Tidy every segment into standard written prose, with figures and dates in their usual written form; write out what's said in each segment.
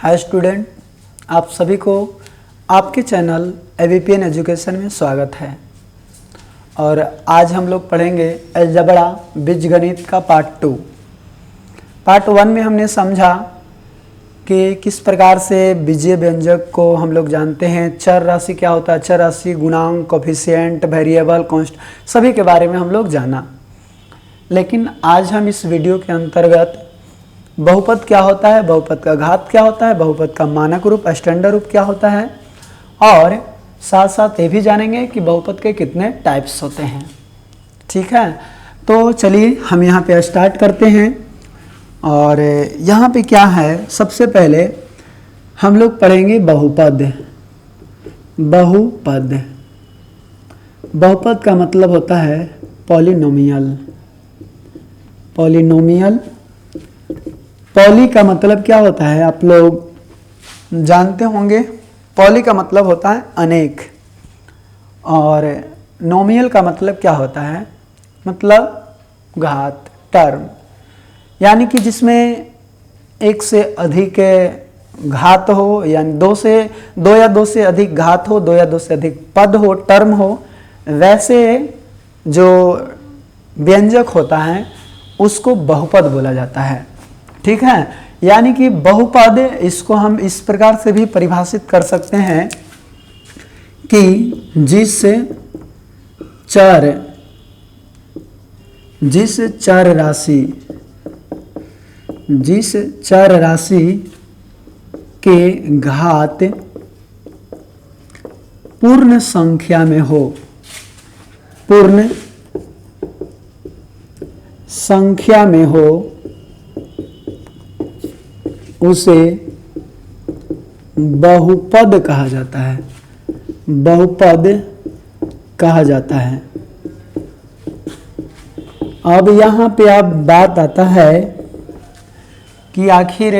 Hi student, आप सभी को आपके चैनल एवीपीएन एजुकेशन में स्वागत है। और आज हम लोग पढ़ेंगे अलजबरा बीजगणित का पार्ट 2। पार्ट 1 में हमने समझा कि किस प्रकार से बीजीय व्यंजक को हम लोग जानते हैं, चर राशि क्या होता है, चर राशि, गुणांक, कोफिशिएंट, वेरिएबल, कांस्टेंट, सभी के बारे में हम लोग जाना। लेकिन आज हम इस वीडियो के अंतर्गत बहुपद क्या होता है, बहुपद का घात क्या होता है, बहुपद का मानक रूप, स्टैंडर्ड रूप क्या होता है, और साथ साथ ये भी जानेंगे कि बहुपद के कितने टाइप्स होते हैं। ठीक है, तो चलिए हम यहाँ पे स्टार्ट करते हैं। और यहाँ पे क्या है, सबसे पहले हम लोग पढ़ेंगे बहुपद। बहुपद, बहुपद का मतलब होता है पॉलिनोमियल। पॉलिनोमियल, पॉली का मतलब क्या होता है, आप लोग जानते होंगे। पॉली का मतलब होता है अनेक, और नोमियल का मतलब क्या होता है, मतलब घात, टर्म, यानी कि जिसमें एक से अधिक घात हो, यानी दो या दो से अधिक घात हो, दो या दो से अधिक पद हो, टर्म हो, वैसे जो व्यंजक होता है उसको बहुपद बोला जाता है। ठीक है, यानी कि बहुपद, इसको हम इस प्रकार से भी परिभाषित कर सकते हैं कि जिस चर राशि के घात पूर्ण संख्या में हो, पूर्ण संख्या में हो, उसे बहुपद कहा जाता है। बहुपद कहा जाता है। अब यहाँ पे अब बात आता है कि आखिर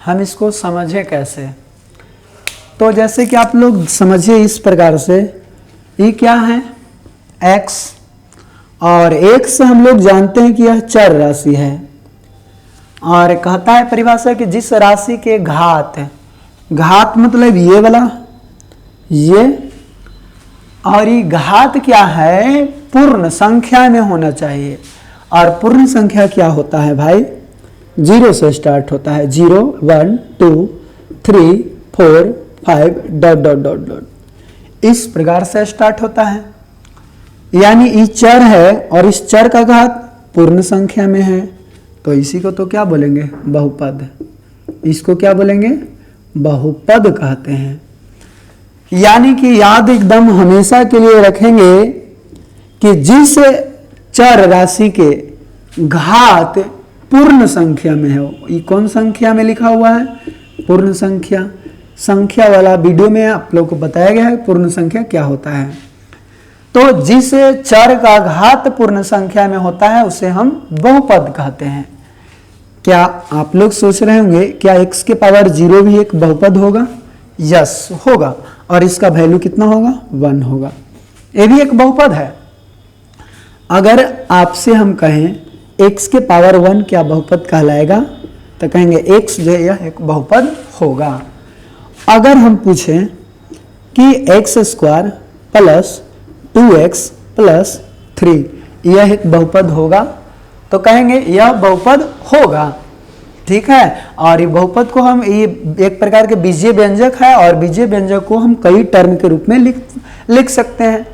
हम इसको समझे कैसे। तो जैसे कि आप लोग समझिए इस प्रकार से, ये क्या है, x, और x हम लोग जानते हैं कि यह चर राशि है। और कहता है परिभाषा कि जिस राशि के घात, घात मतलब ये वाला, ये, और ये घात क्या है, पूर्ण संख्या में होना चाहिए। और पूर्ण संख्या क्या होता है भाई, 0 से स्टार्ट होता है। 0, 1, 2, 3, 4, 5 ... इस प्रकार से स्टार्ट होता है। यानी ये चर है और इस चर का घात पूर्ण संख्या में है, तो इसी को तो क्या बोलेंगे, बहुपद। इसको क्या बोलेंगे, बहुपद कहते हैं। यानी कि याद एकदम हमेशा के लिए रखेंगे कि जिस चर राशि के घात पूर्ण संख्या में हो, ये कौन संख्या में लिखा हुआ है, पूर्ण संख्या। संख्या वाला वीडियो में आप लोग को बताया गया है पूर्ण संख्या क्या होता है। तो जिस चर का घात पूर्ण संख्या में होता है उसे हम बहुपद कहते हैं। क्या आप लोग सोच रहे होंगे, क्या x के पावर 0 भी एक बहुपद होगा? यस, होगा। और इसका वैल्यू कितना होगा, 1 होगा। ये भी एक बहुपद है। अगर आपसे हम कहें x के पावर 1 क्या बहुपद कहलाएगा, तो कहेंगे x जो यह एक बहुपद होगा। अगर हम पूछें कि x² प्लस 2x प्लस 3 यह एक बहुपद होगा, तो कहेंगे यह बहुपद होगा। ठीक है, और ये बहुपद को हम, ये एक प्रकार के बीजीय व्यंजक है, और बीजीय व्यंजक को हम कई टर्म के रूप में लिख सकते हैं।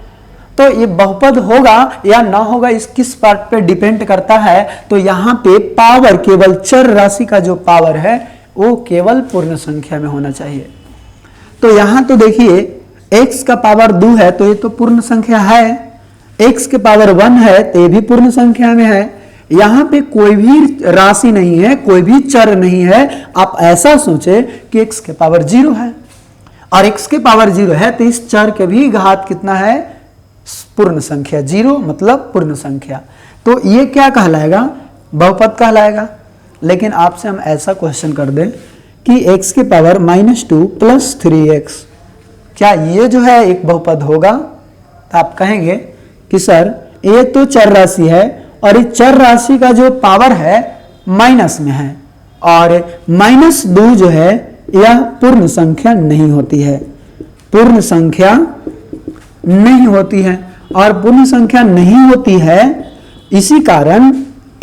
तो ये बहुपद होगा या ना होगा, इस किस पार्ट पे डिपेंड करता है। तो यहाँ पे पावर, केवल चर राशि का जो पावर है वो केवल पूर्ण संख्या में होना चाहिए। तो यहाँ तो देखिए x का पावर 2 है, तो ये तो पूर्ण संख्या है। x के पावर 1 है, तो ये भी पूर्ण संख्या में है। यहाँ पे कोई भी राशि नहीं है, कोई भी चर नहीं है। आप ऐसा सोचे कि x के पावर 0 है, और x के पावर 0 है, तो इस चर के भी घात कितना है, पूर्ण संख्या। 0 मतलब पूर्ण संख्या। तो ये क्या कहलाएगा, बहुपद कहलाएगा। लेकिन आपसे हम ऐसा क्वेश्चन कर दें कि x के पावर -2 प्लस 3x, क्या ये जो है एक बहुपद होगा? तो आप कहेंगे कि सर ये तो चर राशि है, और इस चर राशि का जो पावर है माइनस में है, और -2 जो है यह पूर्ण संख्या नहीं होती है, पूर्ण संख्या नहीं होती है। और पूर्ण संख्या नहीं होती है, इसी कारण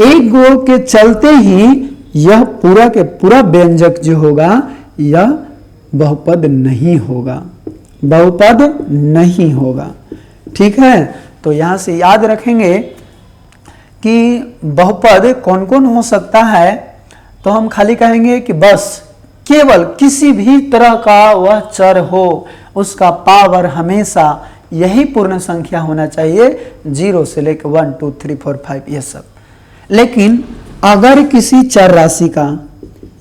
एक गो के चलते ही यह पूरा के पूरा व्यंजक जो होगा यह बहुपद नहीं होगा, बहुपद नहीं होगा। ठीक है, तो यहां से याद रखेंगे कि बहुपद कौन कौन हो सकता है। तो हम खाली कहेंगे कि बस केवल किसी भी तरह का वह चर हो, उसका पावर हमेशा यही पूर्ण संख्या होना चाहिए, 0 से लेकर 1 2 3 4 5 ये सब। लेकिन अगर किसी चर राशि का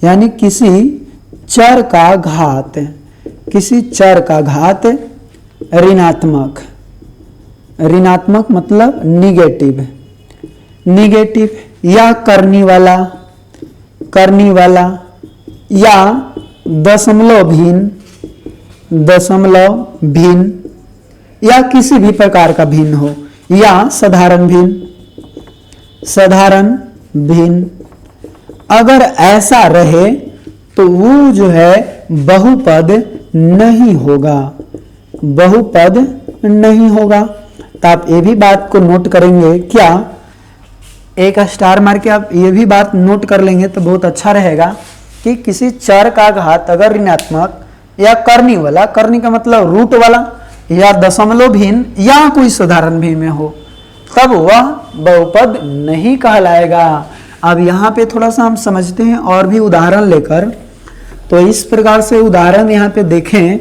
यानी किसी चर का घात, किसी चर का घात ऋणात्मक, ऋणात्मक मतलब निगेटिव, निगेटिव या करने वाला या दशमलव भिन्न या किसी भी प्रकार का भिन्न हो, या साधारण भिन्न, अगर ऐसा रहे तो वो जो है बहुपद नहीं होगा, बहुपद नहीं होगा। तो आप ये भी बात को नोट करेंगे क्या, एक स्टार मार के आप ये भी बात नोट कर लेंगे तो बहुत अच्छा रहेगा कि किसी चर का घात अगर ऋणात्मक या करनी वाला, करनी का मतलब रूट वाला, या दशमलव भिन्न या कोई साधारण भिन्न में हो, तब वह बहुपद नहीं कहलाएगा। अब यहाँ पे थोड़ा सा हम समझते हैं और भी उदाहरण लेकर। तो इस प्रकार से उदाहरण यहाँ पे देखें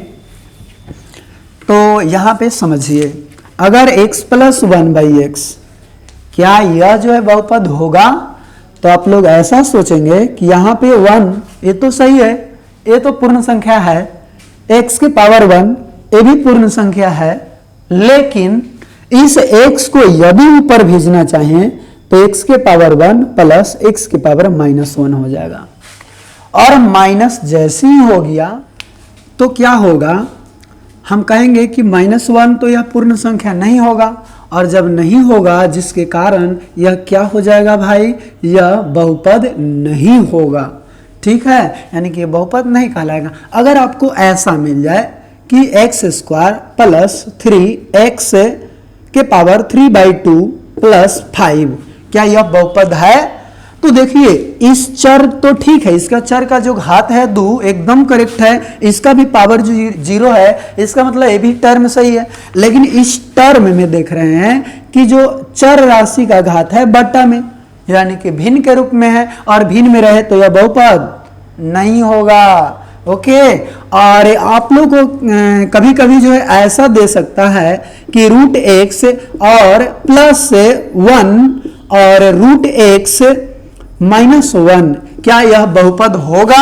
तो यहाँ पे समझिए, अगर x + 1/x, क्या यह जो है बहुपद होगा? तो आप लोग ऐसा सोचेंगे कि यहाँ पे 1 ये तो सही है, ये तो पूर्ण संख्या है, x की पावर 1 ये भी पूर्ण संख्या है, लेकिन इस x को यदि ऊपर भेजना चाहें तो x के पावर 1 प्लस x की पावर -1 हो जाएगा। और माइनस जैसे ही हो गया तो क्या होगा, हम कहेंगे कि -1 तो यह पूर्ण संख्या नहीं होगा, और जब नहीं होगा जिसके कारण यह क्या हो जाएगा भाई, यह बहुपद नहीं होगा। ठीक है, यानी कि बहुपद नहीं कहलाएगा। अगर आपको ऐसा मिल जाए कि x² प्लस 3x के पावर 3/2 प्लस 5, क्या यह बहुपद है? तो देखिए इस चर तो ठीक है, इसका चर का जो घात है 2 एकदम करेक्ट है, इसका भी पावर जो 0 है, इसका मतलब ये भी टर्म सही है। लेकिन इस टर्म में देख रहे हैं कि जो चर राशि का घात है बट्टा में, यानी कि भिन्न के रूप में है, और भिन्न में रहे तो यह बहुपद नहीं होगा। ओके, और आप लोग को कभी कभी जो है ऐसा दे सकता है कि √x और प्लस 1 और √x -1, क्या यह बहुपद होगा?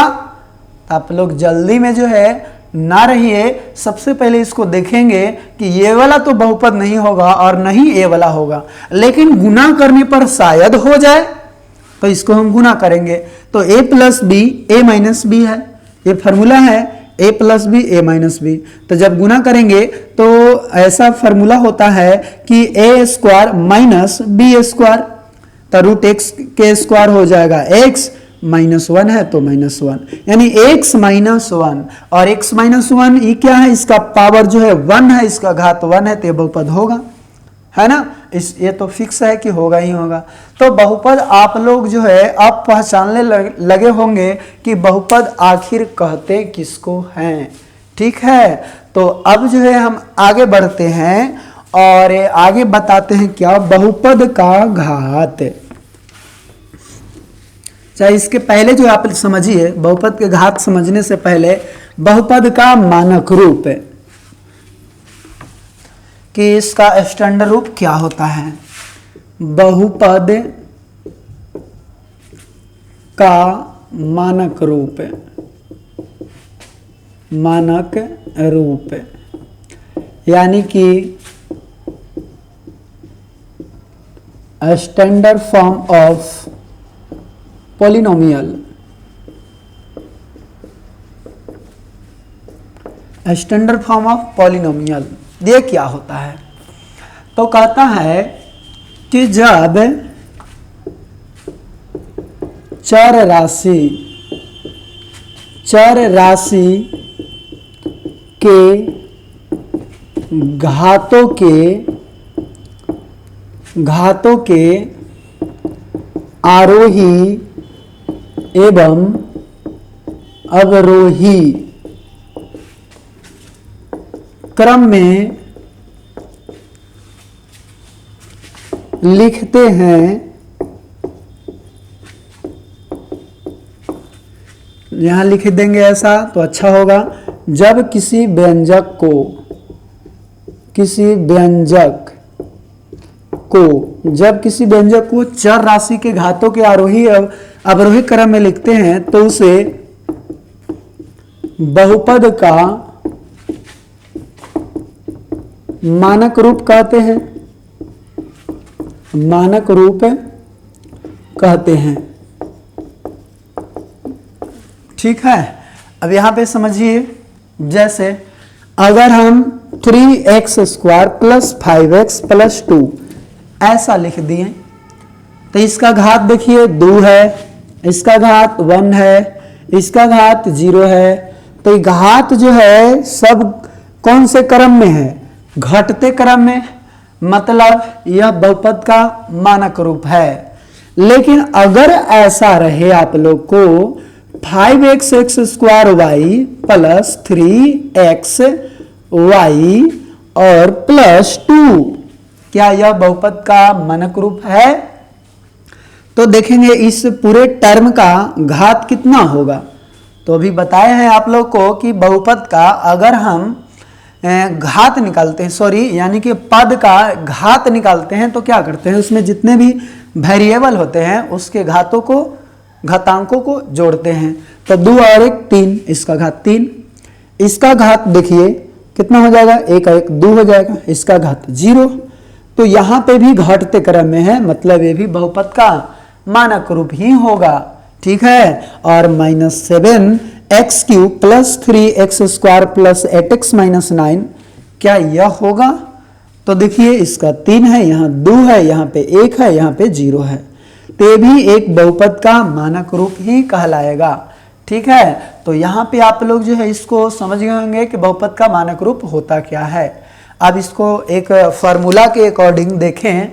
आप लोग जल्दी में जो है ना रहिए, सबसे पहले इसको देखेंगे कि ये वाला तो बहुपद नहीं होगा और नहीं ये वाला होगा, लेकिन गुना करने पर शायद हो जाए, तो इसको हम गुना करेंगे। तो a + b a - b है, ये फार्मूला है, a + b a - b। तो जब गुना करेंगे तो ऐसा फार्मूला होता है कि a² - b², तो √x के स्क्वायर हो जाएगा, x -1 है तो -1, यानी x -1 और x -1 ये क्या है, इसका पावर जो है 1 है, इसका घात 1 है, तो ये बहुपद होगा, है ना। ये तो फिक्स है कि होगा ही होगा। तो बहुपद आप लोग जो है अब पहचानने लगे होंगे कि बहुपद आखिर कहते किसको हैं। ठीक है, तो अब जो है हम आगे बढ़ते हैं और आगे बताते हैं क्या, बहुपद का घात। चाहे इसके पहले जो आप समझिए, बहुपद के घात समझने से पहले बहुपद का मानक रूप कि इसका स्टैंडर्ड रूप क्या होता है। बहुपद का मानक रूप, मानक रूप यानी कि standard form of polynomial, standard form of polynomial ये क्या होता है? तो कहता है कि जब चर चर राशि के घातों के आरोही एवं अवरोही क्रम में लिखते हैं। यहां लिख देंगे ऐसा तो अच्छा होगा। जब किसी व्यंजक को चर राशि के घातों के आरोही अवरोही क्रम में लिखते हैं तो उसे बहुपद का मानक रूप कहते हैं। ठीक है। अब यहां पे समझिए, जैसे अगर हम 3x² प्लस 5x प्लस 2 ऐसा लिख दिए तो इसका घात देखिए 2 है, इसका घात 1 है, इसका घात 0 है। तो ये घात जो है सब कौन से क्रम में है? घटते क्रम में, मतलब यह बहुपद का मानक रूप है। लेकिन अगर ऐसा रहे आप लोग को 5x² प्लस 3xy और प्लस 2, क्या यह बहुपद का मानक रूप है? तो देखेंगे इस पूरे टर्म का घात कितना होगा। तो अभी बताए हैं आप लोग को कि बहुपद का अगर हम घात निकालते हैं, यानी कि पद का घात निकालते हैं तो क्या करते हैं, उसमें जितने भी वेरिएबल होते हैं उसके घातांकों को जोड़ते हैं। तो 2 और 1 3, इसका घात 3, इसका घात देखिए कितना हो जाएगा, 1 और 1 2 हो जाएगा, इसका घात 0। तो यहां पे भी घटते क्रम में है, मतलब ये भी बहुपद का मानक रूप ही होगा। ठीक है। और -7x³ plus 3x² plus 8x - 9, क्या यह होगा? तो देखिए इसका 3 है, यहाँ 2 है, यहाँ पे 1 है, यहाँ पे 0 है। तो ये भी एक बहुपद का मानक रूप ही कहलाएगा। ठीक है। तो यहाँ पे आप लोग जो है इसको समझ गए होंगे कि बहुपद का मानक रूप होता क्या है। अब इसको एक फॉर्मूला के अकॉर्डिंग देखें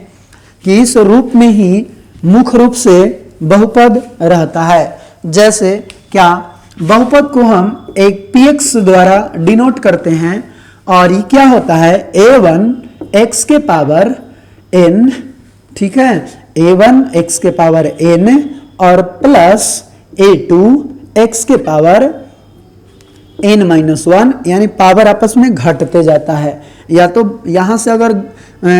कि इस रूप में ही मुख्य रूप से बहुपद रहता है। जैसे क्या, बहुपद को हम एक px द्वारा डिनोट करते हैं और ये क्या होता है, a1 x के पावर n, ठीक है, a1 x के पावर n और प्लस a2 x के पावर n-1, यानी पावर आपस में घटते जाता है। या तो यहां से अगर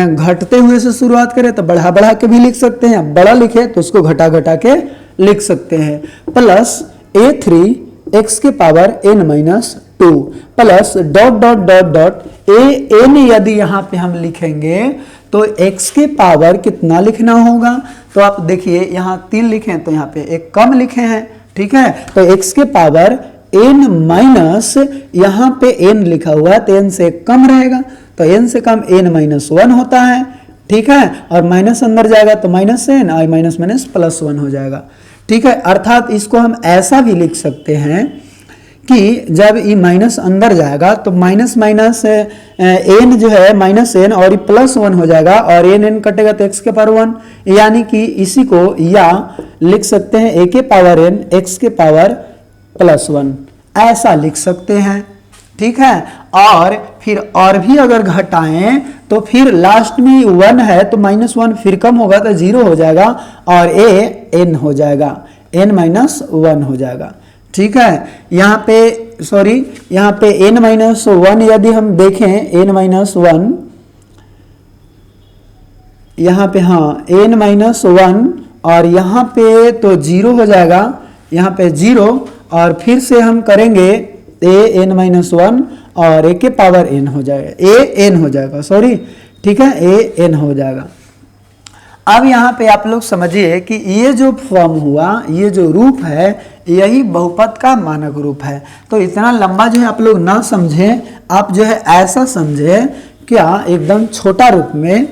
घटते हुए से शुरुआत करें तो बढ़ा बढ़ा के भी लिख सकते हैं, बड़ा लिखे तो उसको घटा घटा के लिख सकते हैं। प्लस a3 x के power n-2 plus dot dot dot dot an, यदि यहां पे हम लिखेंगे तो x के पावर कितना लिखना होगा। तो आप देखिए यहां 3 लिखे तो यहाँ पे एक कम लिखे हैं। ठीक है। तो x के पावर n- यहाँ पे n लिखा हुआ है तो n से कम रहेगा, तो n से कम n-1 होता है। ठीक है। और माइनस अंदर जाएगा तो -n और माइनस प्लस 1 हो जाएगा। ठीक है। अर्थात इसको हम ऐसा भी लिख सकते हैं कि जब ये माइनस अंदर जाएगा तो माइनस n जो है -n और ये +1 हो जाएगा और n कटेगा तो x के पावर 1, यानी कि इसी को या लिख सकते हैं a के पावर n x के पावर +1, ऐसा लिख सकते हैं। ठीक है। और फिर और भी अगर घटाएं तो फिर लास्ट में 1 है तो -1 फिर कम होगा तो 0 हो जाएगा और n हो जाएगा, n-1 हो जाएगा। ठीक है। यहाँ पे यहाँ पे n-1 यदि हम देखें, n-1 यहाँ पे, हाँ n-1 और यहाँ पे तो 0 हो जाएगा, यहाँ पे 0 और फिर से हम करेंगे an-1 और a के पावर n हो जाएगा, an हो जाएगा, ठीक है, an हो जाएगा। अब यहाँ पे आप लोग समझिए कि ये जो फॉर्म हुआ, ये जो रूप है, यही बहुपद का मानक रूप है। तो इतना लंबा जो है आप लोग ना समझें, आप जो है ऐसा समझें, क्या एकदम छोटा रूप में,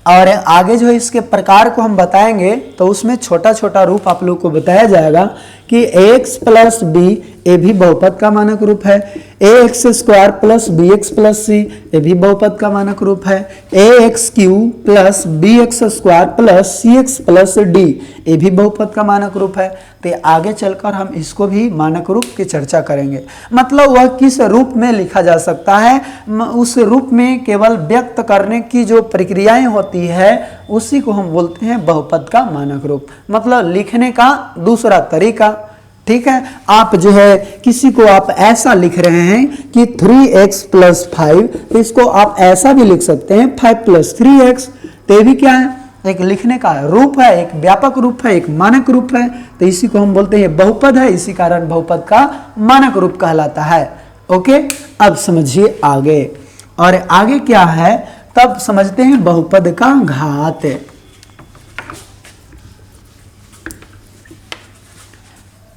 और आगे जो है इसके प्रकार को हम बताएंगे तो उसमें छोटा छोटा रूप आप लोग को बताया जाएगा कि ax + b ये भी बहुपद का मानक रूप है। A X square plus B X plus C, ये भी बहुपद का मानक रूप है। A X cube plus B X square plus C X plus D, ये भी बहुपद का मानक रूप है। तो आगे चलकर हम इसको भी मानक रूप की चर्चा करेंगे। मतलब वह किस रूप में लिखा जा सकता है, उस रूप में केवल व्यक्त करने की जो प्रक्रियाएं होती है उसी को हम बोलते हैं बहुपद का मानक रूप, मतलब लिखने का दूसरा तरीका। ठीक है, आप जो है किसी को आप ऐसा लिख रहे हैं कि 3x प्लस 5, तो इसको आप ऐसा भी लिख सकते हैं 5 प्लस 3x। तो ये भी क्या है, एक लिखने का रूप है, एक व्यापक रूप है, एक मानक रूप है। तो इसी को हम बोलते हैं बहुपद है, इसी कारण बहुपद का मानक रूप कहलाता है। ओके, अब समझिए आगे, और आगे क्या है तब समझते हैं बहुपद का घात।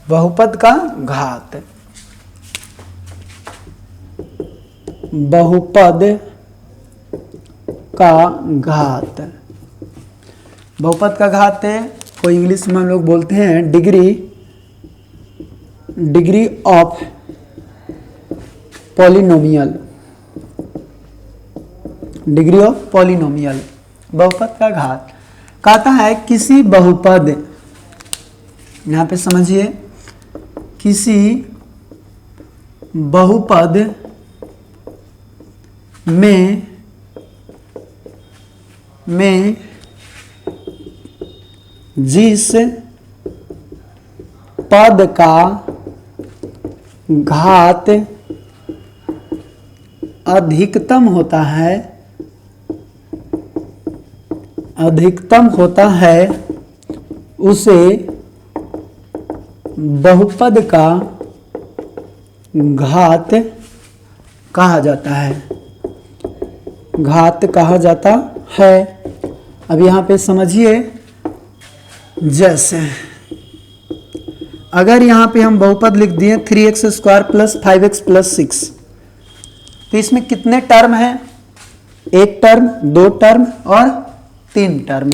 बहुपद का घात, बहुपद का घात, बहुपद का घात है को इंग्लिश में हम लोग बोलते हैं degree of polynomial, degree of polynomial. बहुपद का घात कहता है किसी बहुपद, यहां पे समझिए, किसी बहुपद में जिस पद का घात अधिकतम होता है उसे बहुपद का घात कहा जाता है, घात कहा जाता है। अब यहाँ पे समझिए, जैसे अगर यहाँ पे हम बहुपद लिख दिए 3x square plus 5x plus 6, तो इसमें कितने टर्म हैं, एक टर्म, दो टर्म और तीन टर्म,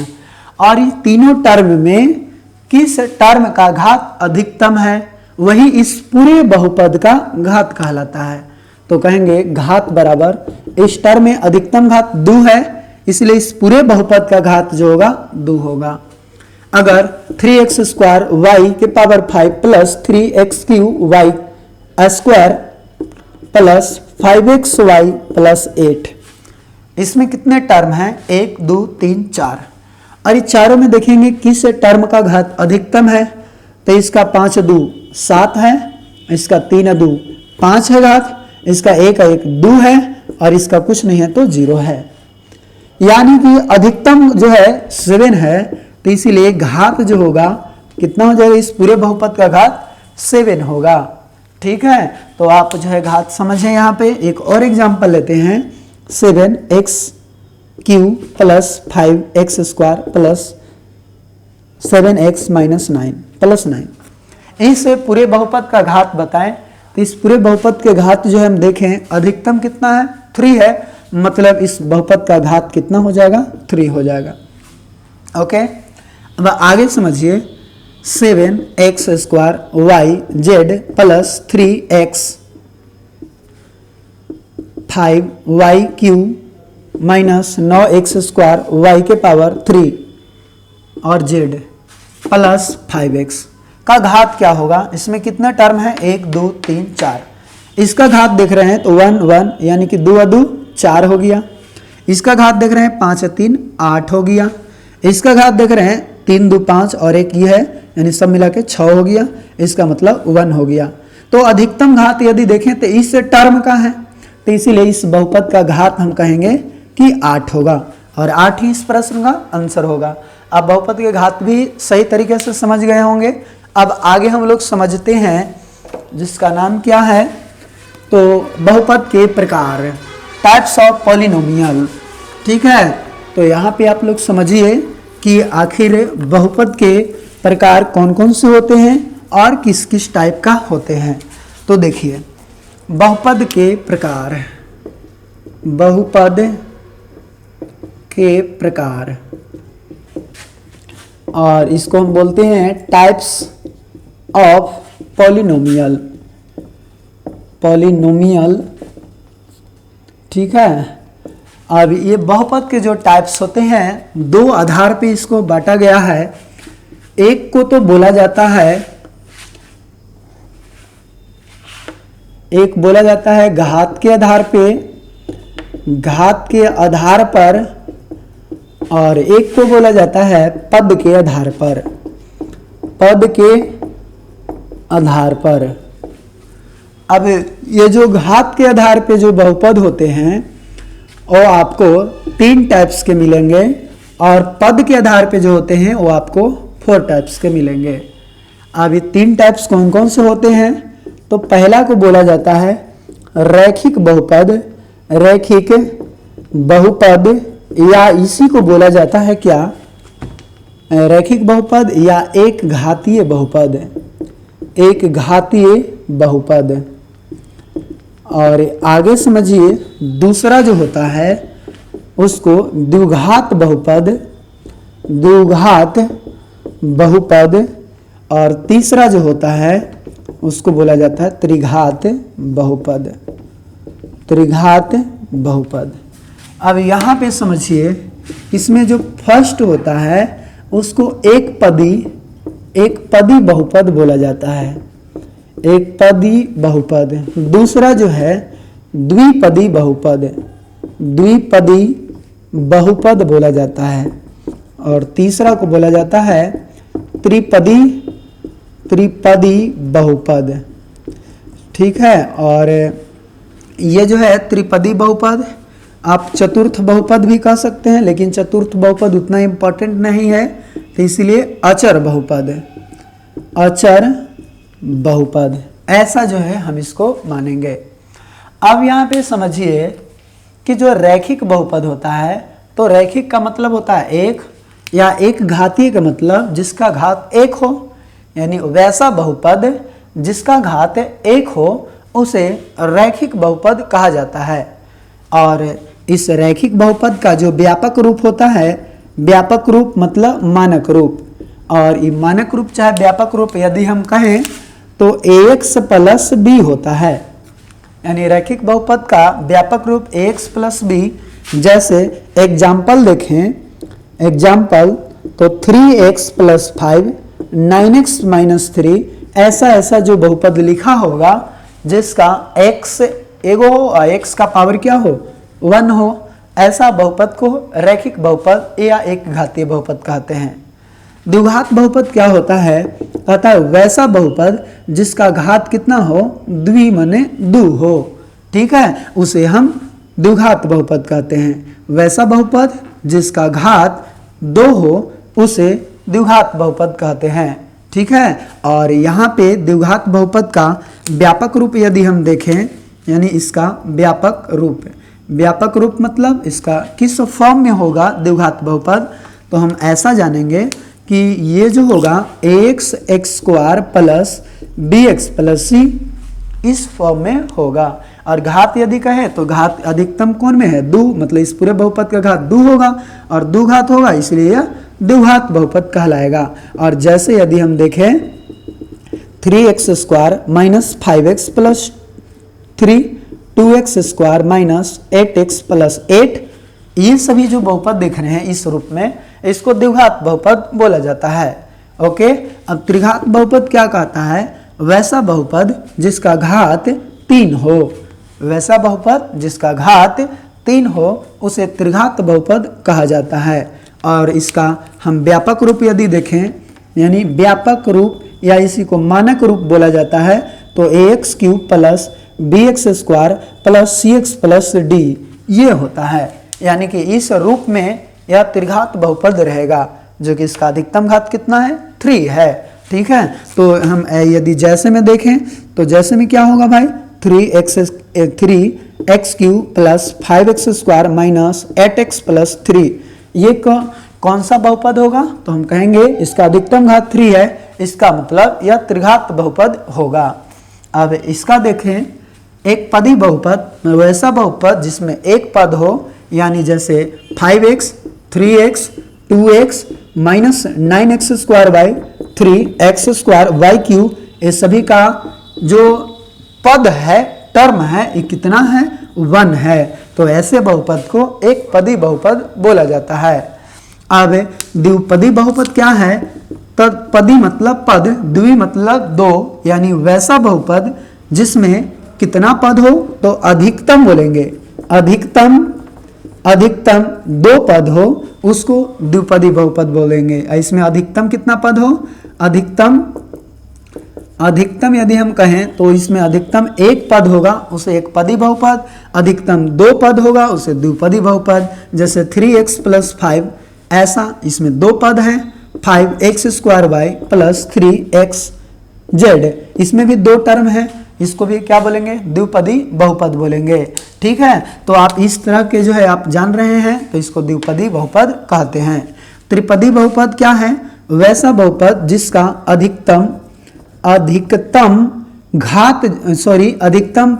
और ये तीनों टर्म में किस टर्म का घात अधिकतम है वही इस पूरे बहुपद का घात कहलाता है। तो कहेंगे घात बराबर, इस टर्म में अधिकतम घात 2 है, इसलिए इस पूरे बहुपद का घात जो होगा 2 होगा। अगर 3x स्क्वायर y के power 5 plus 3x Q y square plus 5x y plus 8, इसमें कितने टर्म हैं, 1 2 3 4, और ये चारों में देखेंगे किस टर्म का घात अधिकतम है। तो इसका 5 2 7 है, इसका 3 2 5 है घात, इसका 1 1 2 है, और इसका कुछ नहीं है तो 0 है। यानी कि अधिकतम जो है 7 है, तो इसीलिए घात जो होगा कितना हो जाएगा, इस पूरे बहुपद का घात 7 होगा। ठीक है, तो आप जो है घात समझें। यहाँ पे एक और एग्जांपल लेते हैं, 7x Q plus 5x square plus 7x minus 9 plus 9, इस पूरे बहुपद का घात बताएं। तो इस पूरे बहुपद के घात जो है हम देखें, अधिकतम कितना है, 3 है, मतलब इस बहुपद का घात कितना हो जाएगा, 3 हो जाएगा। ओके, अब आगे समझिए, 7x square y z plus 3x 5y q minus 9x square y के पावर 3 और z प्लस 5x का घात क्या होगा। इसमें कितना टर्म है, 1 2 3 4, इसका घात देख रहे हैं तो 1 1 यानी कि 2 2 4 हो गया। इसका घात देख रहे हैं 5 3 8 हो गया। इसका घात देख रहे हैं 3 2 5 और एक ये है, यानी सब मिला के 6 हो गया। इसका मतलब 1 हो गया। तो अधिकतम घात यदि देखें तो इस टर्म का है, तो इसीलिए इस बहुपद का घात हम कहेंगे कि 8 होगा, और 8 ही इस प्रश्न का आंसर होगा। अब बहुपद के घात भी सही तरीके से समझ गए होंगे। अब आगे हम लोग समझते हैं जिसका नाम क्या है, तो बहुपद के प्रकार, टाइप्स ऑफ पॉलिनोमियल। ठीक है, तो यहाँ पे आप लोग समझिए कि आखिर बहुपद के प्रकार कौन कौन से होते हैं और किस किस टाइप का होते हैं। तो देखिए, बहुपद के प्रकार, बहुपद के प्रकार, और इसको हम बोलते हैं टाइप्स ऑफ पॉलिनोमियल, पॉलिनोमियल, ठीक है। अब ये बहुपद के जो टाइप्स होते हैं, दो आधार पे इसको बांटा गया है। एक को तो बोला जाता है, एक बोला जाता है घात के आधार पे, घात के आधार पर, और एक को बोला जाता है पद के आधार पर, पद के आधार पर। अब ये जो घात के आधार पे जो बहुपद होते हैं वो आपको 3 टाइप्स के मिलेंगे, और पद के आधार पे जो होते हैं वो आपको 4 टाइप्स के मिलेंगे। अब ये 3 टाइप्स कौन कौन से होते हैं? तो पहला को बोला जाता है रैखिक बहुपद, रैखिक बहुपद, या इसी को बोला जाता है क्या, रैखिक बहुपद या एक घातीय बहुपद, एक घातीय बहुपद। और आगे समझिए, दूसरा जो होता है उसको द्विघात बहुपद, द्विघात बहुपद, और तीसरा जो होता है उसको बोला जाता है त्रिघात बहुपद, त्रिघात बहुपद। अब यहाँ पे समझिए, इसमें जो फर्स्ट होता है उसको एक पदी बहुपद बोला जाता है, एक पदी बहुपद। दूसरा जो है द्विपदी बहुपद, द्विपदी बहुपद बोला जाता है, और तीसरा को बोला जाता है त्रिपदी, त्रिपदी बहुपद, ठीक है। और ये जो है त्रिपदी बहुपद, आप चतुर्थ बहुपद भी कह सकते हैं, लेकिन चतुर्थ बहुपद उतना इम्पोर्टेंट नहीं है, तो इसलिए अचर बहुपद, अचर बहुपद, ऐसा जो है हम इसको मानेंगे। अब यहाँ पे समझिए कि जो रैखिक बहुपद होता है, तो रैखिक का मतलब होता है एक, या एक घातीय का मतलब जिसका घात एक हो, यानी वैसा बहुपद जिसका घात एक हो उसे रैखिक बहुपद कहा जाता है। और इस रैखिक बहुपद का जो व्यापक रूप होता है, व्यापक रूप मतलब मानक रूप, और ये मानक रूप चाहे व्यापक रूप यदि हम कहें तो ax प्लस b होता है, यानी रैखिक बहुपद का व्यापक रूप ax प्लस b। जैसे एग्जाम्पल देखें, एग्जाम्पल तो 3x प्लस 5, 9x माइनस 3, ऐसा जो बहुपद लिखा होगा जिसका x एगो हो और x का पावर क्या हो, 1 हो, ऐसा बहुपद को रैखिक बहुपद या एक घातीय बहुपद कहते हैं। द्विघात बहुपद क्या होता है? कहता है वैसा बहुपद जिसका घात कितना हो, द्वि माने दो हो, ठीक है, उसे हम द्विघात बहुपद कहते हैं। वैसा बहुपद जिसका घात 2 हो उसे द्विघात बहुपद कहते हैं, ठीक है। और यहाँ पे द्विघात बहुपद का व्यापक रूप यदि हम देखें, यानी इसका व्यापक रूप, व्यापक रूप मतलब इसका किस फॉर्म में होगा द्विघात बहुपद, तो हम ऐसा जानेंगे कि ये जो होगा ax X square plus B X plus C, इस फॉर्म में होगा। और घात यदि कहे तो घात अधिकतम कोण में है 2, मतलब इस पूरे बहुपद का घात 2 होगा, और 2 घात होगा इसलिए यह द्विघात बहुपद कहलाएगा। और जैसे यदि हम देखें 3x square minus 5x plus 3, 2x square minus 8x plus 8, ये सभी जो बहुपद देख रहे हैं इस रूप में, इसको द्विघात बहुपद बोला जाता है। ओके, अब त्रिघात बहुपद क्या कहता है? वैसा बहुपद जिसका घात 3 हो, वैसा बहुपद जिसका घात 3 हो उसे त्रिघात बहुपद कहा जाता है। और इसका हम व्यापक रूप यदि देखें, यानी व्यापक रूप या इसी को मानक रूप बोला जाता है, तो ax cube plus bx square plus cx plus d ये होता है। यानी कि इस रूप में यह त्रिघात बहुपद रहेगा, जो कि इसका अधिकतम घात कितना है, 3 है, ठीक है। तो हम यदि जैसे में देखें तो जैसे में क्या होगा भाई, 3x cube plus 5x square minus 8x plus 3, ये कौन सा बहुपद होगा? तो हम कहेंगे इसका अधिकतम घात 3 है, इसका मतलब यह त्रिघात बहुपद होगा। अब इसका देखें, एक पदी बहुपद वैसा बहुपद जिसमें एक पद हो, यानी जैसे 5x 3x 2x minus 9x square by 3x square y cube, ये सभी का जो पद है टर्म है ये कितना है, 1 है। तो ऐसे बहुपद को एक पदी बहुपद बोला जाता है। अब द्विपदी बहुपद क्या है, तत्पदी मतलब पद, द्वि मतलब दो, यानी वैसा बहुपद जिसमें कितना पद हो, तो अधिकतम बोलेंगे, अधिकतम दो पद हो उसको द्विपदी बहुपद बोलेंगे। इसमें अधिकतम कितना पद हो, अधिकतम यदि हम कहें तो इसमें अधिकतम एक पद होगा उसे एक पदी बहुपद, अधिकतम दो पद होगा उसे द्विपदी बहुपद। जैसे 3x + 5, ऐसा इसमें दो पद है, 5x² प्लस 3xz, इसमें भी दो टर्म है, इसको भी क्या बोलेंगे, द्विपदी बहुपद बोलेंगे। ठीक है, तो आप इस तरह के जो है आप जान रहे हैं, तो इसको द्विपदी बहुपद कहते हैं। त्रिपदी बहुपद क्या है, वैसा बहुपद जिसका अधिकतम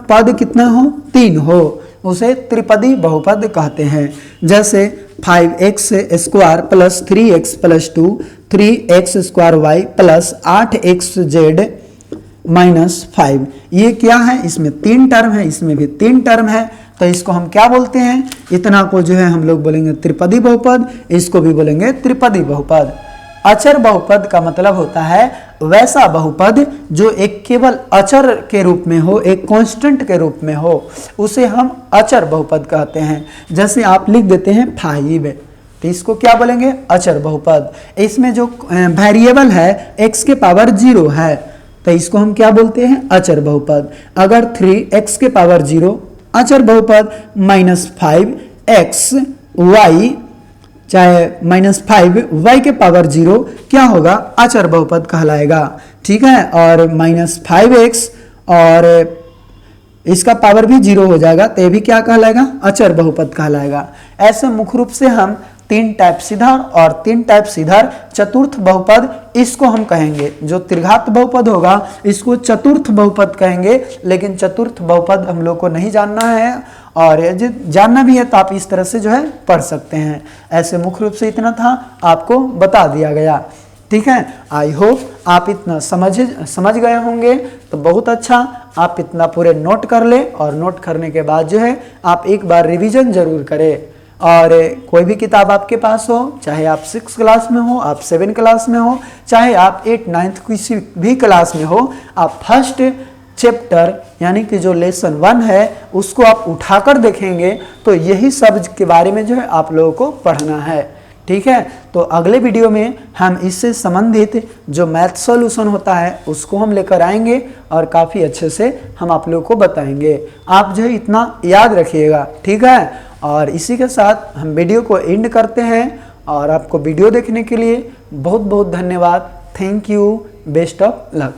पद कितना हो, 3 हो, उसे त्रिपदी बहुपद कहते हैं। जैसे 5x² plus 3x plus 2, 3x² plus 8xz -5, ये क्या है, इसमें 3 टर्म है, इसमें भी 3 टर्म है, तो इसको हम क्या बोलते हैं, इतना को जो है हम लोग बोलेंगे त्रिपदी बहुपद, इसको भी बोलेंगे त्रिपदी बहुपद। अचर बहुपद का मतलब होता है वैसा बहुपद जो एक केवल अचर के रूप में हो, एक कांस्टेंट के रूप में हो, उसे हम अचर बहुपद कहते हैं। जैसे आप लिख देते हैं 5, तो इसको क्या बोलेंगे, अचर बहुपद। इसमें जो वेरिएबल है x के पावर 0 है, तो इसको हम क्या बोलते हैं, अचर बहुपद। अगर 3x⁻0 अचर बहुपद, -5xy चाहे -5y⁻0 क्या होगा, अचर बहुपद कहलाएगा। ठीक है, और -5x और इसका पावर भी 0 हो जाएगा, तो ये भी क्या कहलाएगा, अचर बहुपद कहलाएगा। ऐसे मुख्य रूप से हम 3 टाइप सीधर और 3 टाइप सीधर चतुर्थ बहुपद इसको हम कहेंगे। जो त्रिघात बहुपद होगा इसको चतुर्थ बहुपद कहेंगे, लेकिन चतुर्थ बहुपद हम लोग को नहीं जानना है, और जानना भी है तो आप इस तरह से जो है पढ़ सकते हैं। ऐसे मुख्य रूप से इतना था, आपको बता दिया गया। ठीक है, आई होप आप इतना समझ गए होंगे, तो बहुत अच्छा। आप इतना पूरे नोट कर ले, और नोट करने के बाद जो है आप एक बार रिवीजन जरूर करें। और कोई भी किताब आपके पास हो, चाहे आप 6 क्लास में हो, आप 7 क्लास में हो, चाहे आप 8, 9 किसी भी क्लास में हो, आप फर्स्ट चैप्टर यानी कि जो लेसन 1 है उसको आप उठाकर देखेंगे तो यही सब के बारे में जो है आप लोगों को पढ़ना है। ठीक है, तो अगले वीडियो में हम इससे संबंधित जो मैथ सॉल्यूशन होता है उसको हम लेकर आएंगे, और काफ़ी अच्छे से हम आप लोगों को बताएंगे। आप जो है इतना याद रखिएगा। ठीक है, और इसी के साथ हम वीडियो को एंड करते हैं, और आपको वीडियो देखने के लिए बहुत बहुत धन्यवाद। Thank you, best of luck.